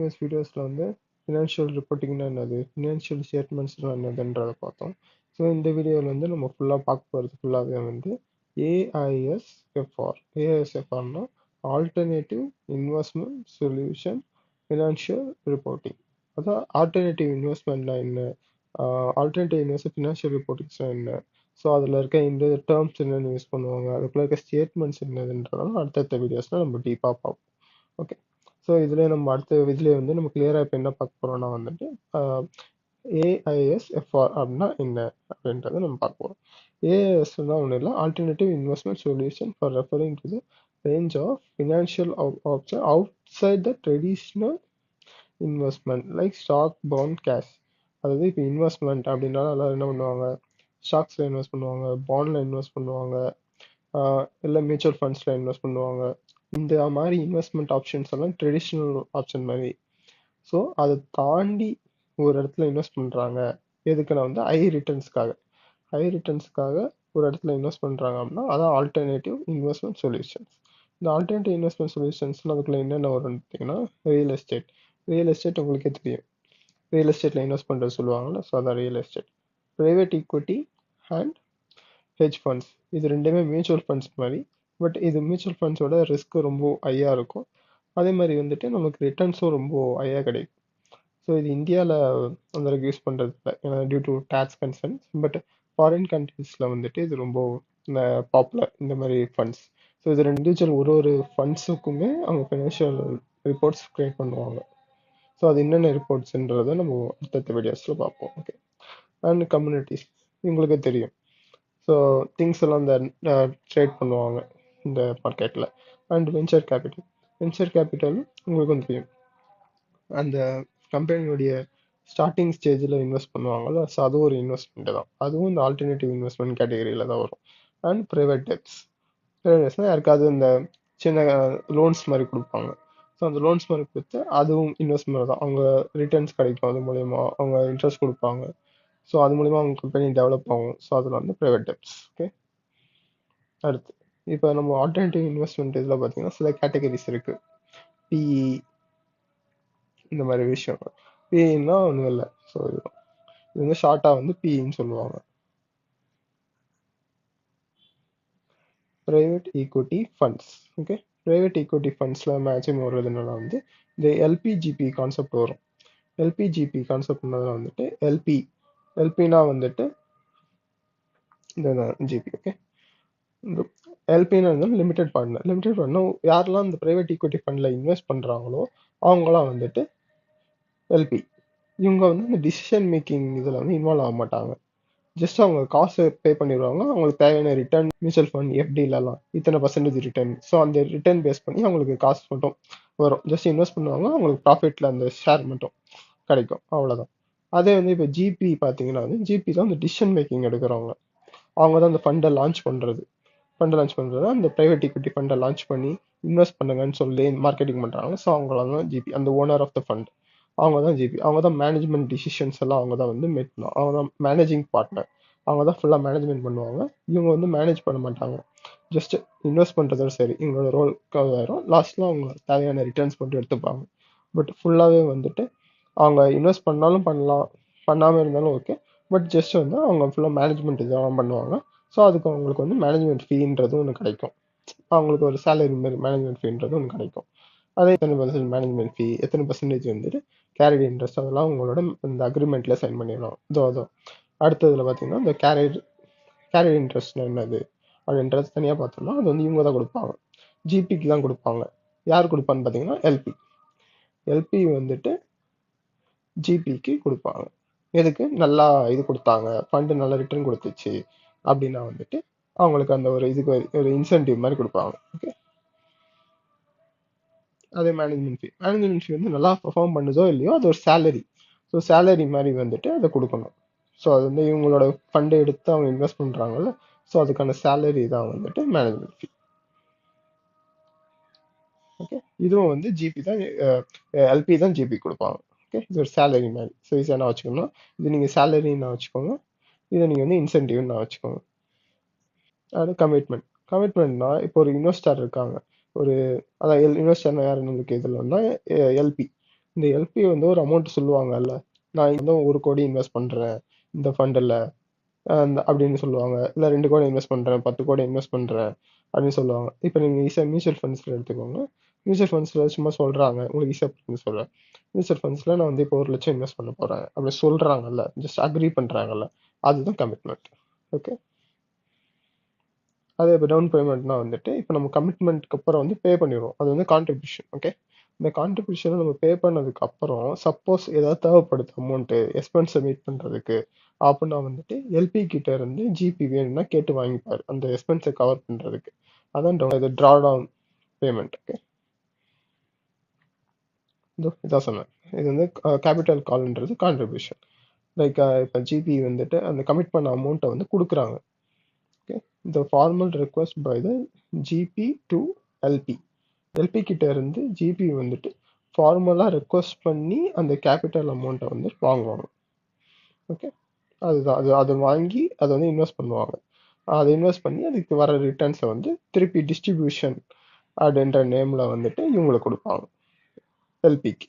Previous வீடியோஸில் வந்து financial ரிப்போர்ட்டிங்னா என்னது, ஃபினான்ஷியல் ஸ்டேட்மெண்ட்ஸ்னால் என்னதுன்றதை பார்த்தோம். ஸோ இந்த வீடியோவில் வந்து நம்ம ஃபுல்லாக பார்க்க போகிறது ஃபுல்லாகவே வந்து ஏஐஎஸ்எஃப்ஆர்னா alternative investment solution financial reporting. அதான் ஆல்டர்னேட்டிவ் இன்வெஸ்ட்மெண்ட்னா என்ன, ஆல்டர்னேட்டிவ் இன்வெஸ்ட் ஃபினான்ஷியல் ரிப்போர்ட்டிங்ஸ்னா என்ன, ஸோ அதில் இருக்க இந்த டேர்ம்ஸ் என்னென்னு யூஸ் பண்ணுவாங்க, அதுக்குள்ள இருக்க ஸ்டேட்மெண்ட்ஸ் என்னதுன்றதெல்லாம் அடுத்தடுத்த வீடியோஸில் நம்ம டீப்பாக பார்ப்போம். ஓகே, ஸோ இதில் நம்ம அடுத்த இதில் வந்து நம்ம கிளியராக இப்போ என்ன பார்க்க போகிறோம்னா வந்துட்டு ஏஐஎஸ்எஃப்ஆர் அப்படின்னா என்ன அப்படின்றத நம்ம பார்க்க போகிறோம். ஏஐஎஸ்னா ஒன்றும் இல்லை, alternative investment solution for referring to the range of financial option outside the traditional investment like stock bond cash. அதாவது இப்போ இன்வெஸ்ட்மெண்ட் அப்படின்னா எல்லாம் என்ன பண்ணுவாங்க, ஸ்டாக்ஸில் இன்வெஸ்ட் பண்ணுவாங்க, பாண்டில் இன்வெஸ்ட் பண்ணுவாங்க, இல்லை மியூச்சுவல் ஃபண்ட்ஸில் இன்வெஸ்ட் பண்ணுவாங்க. இந்த மாதிரி இன்வெஸ்ட்மெண்ட் ஆப்ஷன்ஸ் எல்லாம் ட்ரெடிஷ்னல் ஆப்ஷன் மாதிரி. ஸோ அதை தாண்டி ஒரு இடத்துல இன்வெஸ்ட் பண்ணுறாங்க, எதுக்குன்னா வந்து ஹை ரிட்டர்ன்ஸ்க்காக ஒரு இடத்துல இன்வெஸ்ட் பண்ணுறாங்க அப்படின்னா அதான் ஆல்டர்னேட்டிவ் இன்வெஸ்ட்மெண்ட் சொல்யூஷன்ஸ். இந்த ஆல்டர்னேட்டிவ் இன்வெஸ்ட்மெண்ட் சொல்யூஷன்ஸ்ல அதுக்குள்ள என்னென்ன வரும்னு பார்த்தீங்கன்னா ரியல் எஸ்டேட் உங்களுக்கே தெரியும், ரியல் எஸ்டேட்டில் இன்வெஸ்ட் பண்ணுறது சொல்லுவாங்கல்ல, ஸோ அதான் real estate. Private equity and hedge funds, இது ரெண்டுமே மியூச்சுவல் ஃபண்ட்ஸ் மாதிரி, பட் இது மியூச்சுவல் ஃபண்ட்ஸோட ரிஸ்க் ரொம்ப ஹையாக இருக்கும், அதே மாதிரி வந்துட்டு நமக்கு ரிட்டர்ன்ஸும் ரொம்ப ஹையாக கிடைக்கும். ஸோ இது இந்தியாவில் அந்த அளவுக்கு யூஸ் பண்ணுறது இல்லை, ஏன்னா due to tax concerns. But foreign கண்ட்ரீஸில் வந்துட்டு இது ரொம்ப பாப்புலர் இந்த மாதிரி ஃபண்ட்ஸ். ஸோ இது ரெண்டு இண்டிவிஜுவல் ஒரு ஃபண்ட்ஸுக்குமே அவங்க ஃபினான்ஷியல் ரிப்போர்ட்ஸ் க்ரியேட் பண்ணுவாங்க. ஸோ அது என்னென்ன ரிப்போர்ட்ஸ்ன்றதை நம்ம அடுத்தடுத்த வீடியோஸில் பார்ப்போம். ஓகே, அண்ட் கம்யூனிட்டிஸ் உங்களுக்கு தெரியும், ஸோ திங்ஸ் எல்லாம் இந்த ட்ரேட் பண்ணுவாங்க இந்த மார்க்கெட்டில். அண்ட் வெஞ்சர் கேபிட்டல் உங்களுக்கும் தெரியும், அந்த கம்பெனியோடைய ஸ்டார்டிங் ஸ்டேஜில் இன்வெஸ்ட் பண்ணுவாங்கல்ல, ஸோ அதுவும் ஒரு இன்வெஸ்ட்மெண்ட் தான், அதுவும் இந்த ஆல்டர்னேட்டிவ் இன்வெஸ்ட்மெண்ட் கேட்டகரியில் தான் வரும். அண்ட் ப்ரைவேட் டெப்ட்ஸ்னால் யாருக்காவது இந்த சின்ன லோன்ஸ் மாதிரி கொடுப்பாங்க, ஸோ அந்த லோன்ஸ் மாதிரி கொடுத்து அதுவும் இன்வெஸ்ட்மெண்ட் தான், அவங்க ரிட்டர்ன்ஸ் கிடைக்கும், அது மூலயமா அவங்க இன்ட்ரெஸ்ட் கொடுப்பாங்க, ஸோ அது மூலிமா அவங்க கம்பெனி டெவலப் ஆகும், ஸோ அதில் வந்து ப்ரைவேட் டெப்ட்ஸ். ஓகே, அடுத்து இப்போ நம்ம ஆல்டர்னேட்டிவ் இன்வெஸ்ட்மெண்ட் இதில் பார்த்தீங்கன்னா சில கேட்டகரிஸ் இருக்குது. பிஇ இந்த மாதிரி விஷயம். பிஇன்னா ஒன்றும் இல்லை, ஸோ இது வந்து ஷார்ட்டாக வந்து பிஇன்னு சொல்லுவாங்க, private equity funds. Okay, private equity ஃபண்ட்ஸில் மேக்ஸிமம் வர்றதுனால வந்து இந்த எல்பிஜிபி கான்செப்ட் வரும். எல்பிஜிபி கான்செப்ட்னால வந்துட்டு எல்பினா வந்துட்டு இந்த ஜிபி. ஓகே, இந்த எல்பின்னு இருந்தாலும் லிமிடெட் பார்ட்னர் யாரெல்லாம் இந்த ப்ரைவேட் ஈக்விட்டி ஃபண்டில் இன்வெஸ்ட் பண்ணுறாங்களோ அவங்களாம் வந்துட்டு எல்பி. இவங்க வந்து இந்த டிசிஷன் மேக்கிங் இதில் வந்து இன்வால்வ் ஆக மாட்டாங்க, ஜஸ்ட் அவங்க காசு பே பண்ணிடுவாங்க, அவங்களுக்கு தேவையான ரிட்டர்ன் மியூச்சுவல் ஃபண்ட் எஃப்டிலலாம் இத்தனை பர்சன்டேஜ் ரிட்டர்ன், ஸோ அந்த ரிட்டர்ன் பேஸ் பண்ணி அவங்களுக்கு காசு மட்டும் வரும், ஜஸ்ட் இன்வெஸ்ட் பண்ணுவாங்க, அவங்களுக்கு ப்ராஃபிட்டில் அந்த ஷேர் மட்டும் கிடைக்கும், அவ்வளோதான். அதே வந்து இப்போ ஜிபி பார்த்தீங்கன்னா வந்து ஜிபி தான் இந்த டிசிஷன் மேக்கிங் எடுக்கிறவங்க, அவங்க தான் அந்த ஃபண்டை லான்ச் பண்ணுறது அந்த ப்ரைவேட் ஈக்விட்டி ஃபண்டை லான்ச் பண்ணி இன்வெஸ்ட் பண்ணுங்கன்னு சொல்லி மார்க்கெட்டிங் பண்ணுறாங்க, ஸோ அவங்கள தான் ஜிபி, அந்த ஓனர் ஆஃப் த ஃபண்ட் அவங்க தான் ஜிபி, அவங்க தான் மேனேஜ்மெண்ட் டிசிஷன்ஸ் எல்லாம் அவங்க தான் வந்து மேக் பண்ணுவாங்க, அவங்க தான் மேனேஜிங் பார்ட்னர், அவங்க தான் ஃபுல்லாக மேனேஜ்மெண்ட் பண்ணுவாங்க, இவங்க வந்து மேனேஜ் பண்ண மாட்டாங்க, ஜஸ்ட் இன்வெஸ்ட் பண்ணுறதோட சரி, இவங்களோட ரோல் ஆயிரும், லாஸ்ட்டில் அவங்க தேவையான ரிட்டர்ன்ஸ் மட்டும் எடுத்துப்பாங்க. பட் ஃபுல்லாகவே வந்துட்டு அவங்க இன்வெஸ்ட் பண்ணாலும் பண்ணலாம், பண்ணாமல் இருந்தாலும் ஓகே, பட் ஜஸ்ட் வந்து அவங்க ஃபுல்லாக மேனேஜ்மெண்ட் இதெல்லாம் பண்ணுவாங்க, ஸோ அதுக்கு அவங்களுக்கு வந்து மேனேஜ்மெண்ட் ஃபீன்றது ஒன்று கிடைக்கும், அவங்களுக்கு ஒரு சேலரி மாதிரி மேனேஜ்மெண்ட் ஃபீன்றது ஒன்று கிடைக்கும். அதே எத்தனை பர்சன்ட் மேனேஜ்மெண்ட் ஃபீ, எத்தனை பர்சன்டேஜ் வந்துட்டு கேரிட் இன்ட்ரெஸ்ட், அதெல்லாம் உங்களோட இந்த அக்ரிமெண்ட்ல சைன் பண்ணிடலாம். இதோ அடுத்ததுல பார்த்தீங்கன்னா இந்த கேரிட் இன்ட்ரெஸ்ட் என்னது அப்படின்றது தனியாக பார்த்தோம்னா அது வந்து இவங்க தான் கொடுப்பாங்க, ஜிபிக்கு தான் கொடுப்பாங்க. யார் கொடுப்பான்னு பார்த்தீங்கன்னா எல்பி வந்துட்டு ஜிபிக்கு கொடுப்பாங்க. எதுக்கு, நல்லா இது கொடுத்தாங்க, ஃபண்டு நல்லா ரிட்டர்ன் கொடுத்துச்சு அப்படின்னா வந்துட்டு அவங்களுக்கு அந்த ஒரு இதுக்கு ஒரு இன்சென்டிவ் மாதிரி கொடுப்பாங்க. ஓகே, அதே மேனேஜ்மெண்ட் ஃபீ வந்து நல்லா பெர்ஃபார்ம் பண்ணுதோ இல்லையோ அது ஒரு சேலரி, ஸோ சேலரி மாதிரி வந்துட்டு அதை கொடுக்கணும். ஸோ அது வந்து இவங்களோட ஃபண்டை எடுத்து அவங்க இன்வெஸ்ட் பண்ணுறாங்கல்ல, ஸோ அதுக்கான சேலரி தான் வந்துட்டு மேனேஜ்மெண்ட் ஃபீ. ஓகே, இதுவும் வந்து ஜிபி தான், எல்பி தான் ஜிபி கொடுப்பாங்க. ஓகே, இது ஒரு சேலரி மாதிரி, ஸோ ஈஸியாக நான் வச்சுக்கணும், இது நீங்கள் சேலரின்னு வச்சுக்கோங்க, இதை நீங்கள் வந்து இன்சென்டிவ்னு நான் வச்சுக்கோங்க. அது கமிட்மெண்ட்னா இப்போ ஒரு இன்வெஸ்டர் இருக்காங்க, ஒரு அதான் இன்வெஸ்டர்னா யார் நம்மளுக்கு இதுலன்னா எல்பி, இந்த எல்பி வந்து ஒரு அமௌண்ட் சொல்லுவாங்கல்ல, நான் வந்து 1 கோடி இன்வெஸ்ட் பண்றேன் இந்த ஃபண்டில் அப்படின்னு சொல்லுவாங்க. இல்லை 2 கோடி இன்வெஸ்ட் பண்றேன், 10 கோடி இன்வெஸ்ட் பண்றேன் அப்படின்னு சொல்லுவாங்க. இப்போ நீங்க ஈஸியாக மியூச்சுவல் ஃபண்ட்ஸ்ல எடுத்துக்கோங்க. மியூச்சுவல் ஃபண்ட்ஸ்ல சும்மா சொல்றாங்க, உங்களுக்கு ஈஸியாக சொல்றேன். மியூச்சுவல் ஃபண்ட்ஸ்ல நான் வந்து இப்போ 1 லட்சம் இன்வெஸ்ட் பண்ண போறேன் அப்படி சொல்றாங்கல்ல, ஜஸ்ட் அக்ரி பண்றாங்கல்ல, அதுதான் கமிட்மெண்ட். ஓகே. அதே இப்போ டவுன் பேமெண்ட்னா வந்துட்டு இப்போ நம்ம கமிட்மெண்ட்க்கு அப்புறம் வந்து பே பண்ணிடுவோம், அது வந்து கான்ட்ரிபியூஷன். ஓகே. இந்த கான்ட்ரிபியூஷனை நம்ம பே பண்ணதுக்கு அப்புறம் சப்போஸ் ஏதாவது தேவைப்படுது அமௌண்ட் எக்ஸ்பென்ஸை மீட் பண்றதுக்கு அப்படின்னா வந்துட்டு எல்பி கிட்ட இருந்து ஜிபி வேணும்னா கேட்டு வாங்கிப்பாரு அந்த எக்ஸ்பென்ஸை கவர் பண்றதுக்கு. அதான் இது ட்ரா டவுன் பேமெண்ட். ஓகே. இதான் சொன்னேன். இது வந்து கேபிட்டல் கால்ன்றது கான்ட்ரிபியூஷன். லைக் இப்போ ஜிபி வந்துட்டு அந்த கமிட் பண்ண அமௌண்ட்டை வந்து கொடுக்குறாங்க. ஓகே. இந்த formal request by the GP to LP. LP கிட்ட இருந்து ஜிபி வந்துட்டு ஃபார்மலாக ரெக்வஸ்ட் பண்ணி அந்த கேபிட்டல் அமௌண்ட்டை வந்து வாங்குவாங்க. ஓகே. அதுதான் அதை வாங்கி அதை வந்து இன்வெஸ்ட் பண்ணுவாங்க. அதை இன்வெஸ்ட் பண்ணி அதுக்கு வர ரிட்டர்ன்ஸை வந்து திருப்பி டிஸ்ட்ரிபியூஷன் அப்படின்ற நேமில் வந்துட்டு இவங்களுக்கு கொடுப்பாங்க, எல்பிக்கு.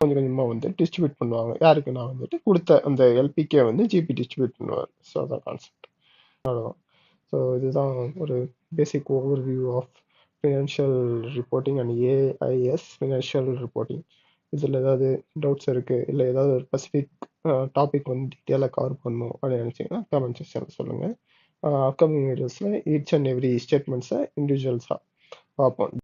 கொஞ்சம் கொஞ்சமாக வந்து டிஸ்ட்ரிபியூட் பண்ணுவாங்க. யாருக்கு நான் வந்துட்டு கொடுத்த அந்த எல்பிக்கே வந்து ஜிபி டிஸ்ட்ரிபியூட் பண்ணுவார். ஸோ அதான் கான்செப்ட். அவ்வளோதான். ஸோ இதுதான் ஒரு basic overview of financial reporting and AIS financial reporting. இதில் ஏதாவது டவுட்ஸ் இருக்குது, இல்லை ஏதாவது ஒரு ஸ்பெசிஃபிக் டாபிக் வந்து டீட்டெயிலாக கவர் பண்ணணும் அப்படின்னு நினச்சிங்கன்னா கமெண்ட் செக்ஷனில் சொல்லுங்கள். அப்கமிங் வீடியோஸில் ஈச் அண்ட் எவ்ரி ஸ்டேட்மெண்ட்ஸை இண்டிவிஜுவல்ஸாக பார்ப்போம்.